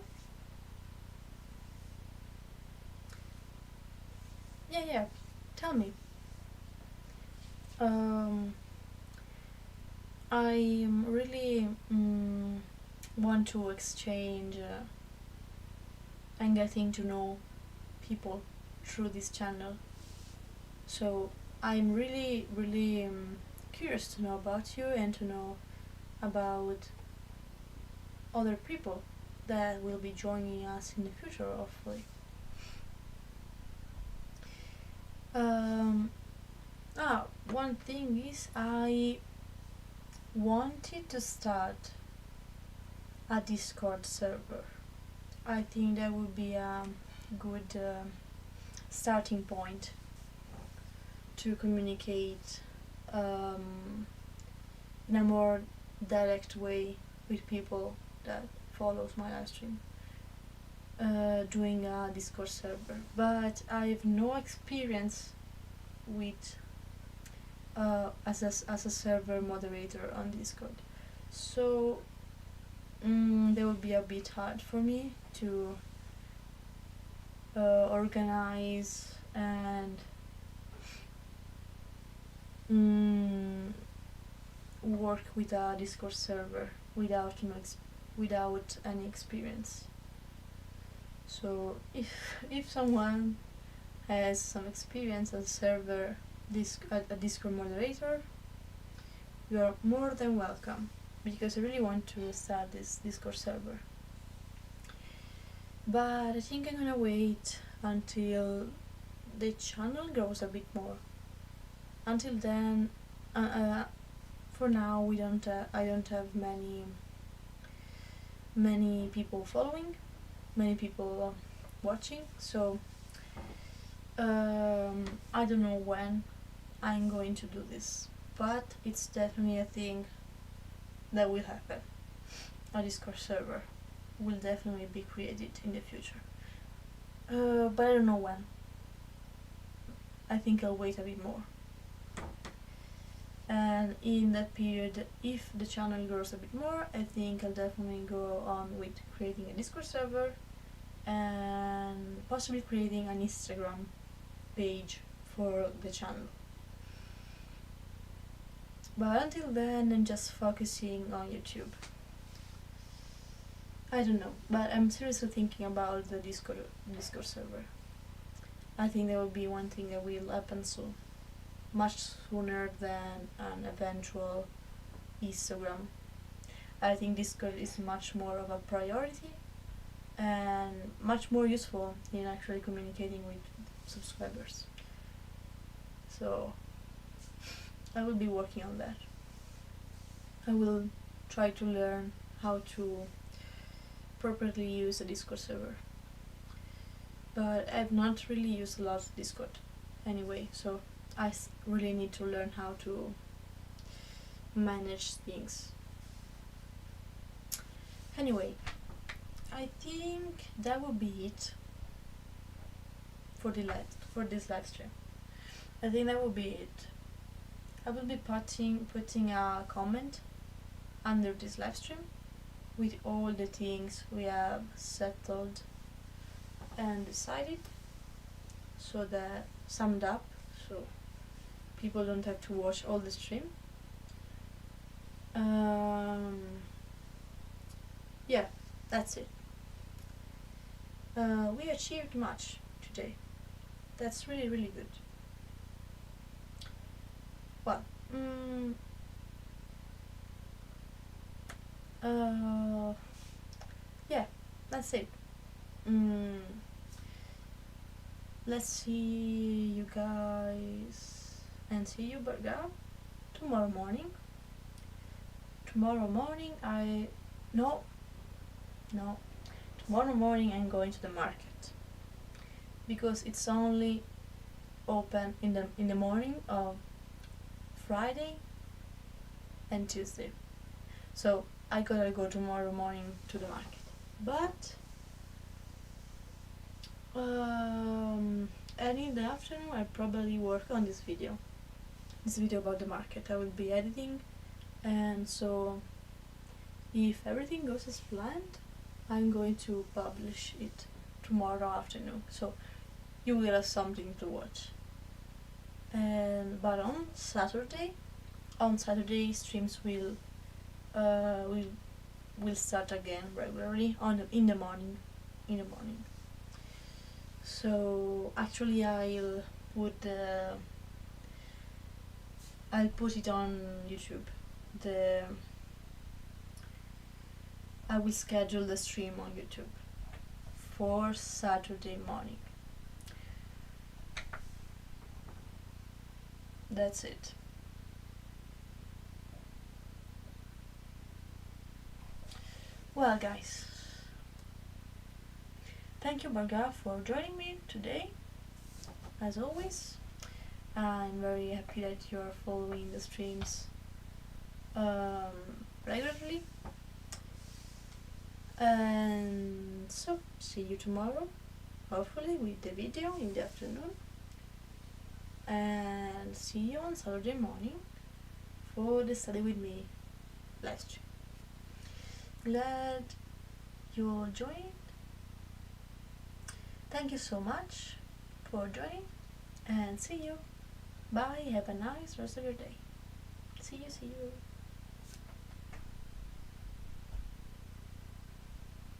Yeah, tell me. um I really want to exchange and getting to know people through this channel. So I'm really curious to know about you and to know about other people that will be joining us in the future, hopefully. Um, One thing is I wanted to start a Discord server. I think that would be a good starting point to communicate in a more direct way with people that follows my live stream, doing a Discord server. But I have no experience with as a server moderator on Discord, so that would be a bit hard for me to organize and work with a Discord server without any experience. So if someone has some experience as a server a Discord moderator, you are more than welcome, because I really want to start this Discord server. But I think I'm gonna wait until the channel grows a bit more. Until then, for now I don't have many people following, many people watching, so I don't know when I'm going to do this, but it's definitely a thing that will happen. A Discord server will definitely be created in the future, but I don't know when. I think I'll wait a bit more, and in that period, if the channel grows a bit more, I think I'll definitely go on with creating a Discord server and possibly creating an Instagram page for the channel. But until then, I'm just focusing on YouTube. I don't know, but I'm seriously thinking about the Discord server. I think that will be one thing that will happen soon, much sooner than an eventual Instagram. I think Discord is much more of a priority and much more useful in actually communicating with subscribers. So I will be working on that. I will try to learn how to properly use a Discord server. But I've not really used a lot of Discord anyway, so I really need to learn how to manage things. Anyway, I think that will be it for this live stream. I think that will be it. I will be putting a comment under this live stream with all the things we have settled and decided, so that summed up, so people don't have to watch all the stream. Yeah, that's it. We achieved much today. That's really good. Well, yeah, that's it. Let's see you guys and see you girl tomorrow morning. Tomorrow morning tomorrow morning I'm going to the market, because it's only open in the morning of Friday and Tuesday. So I gotta go tomorrow morning to the market. But and in the afternoon I probably work on this video about the market. I will be editing, and so if everything goes as planned, I'm going to publish it tomorrow afternoon. So you will have something to watch. But on Saturday streams uh, will will start again regularly in the morning. So actually I'll put it on YouTube. The I will schedule the stream on YouTube for Saturday morning. That's it. Well, guys, thank you, Marga, for joining me today. As always, I'm very happy that you're following the streams regularly. And so, see you tomorrow, hopefully with the video in the afternoon. And see you on Saturday morning for the Study With Me live stream. Glad you all joined. Thank you so much for joining, and see you. Bye. Have a nice rest of your day. See you.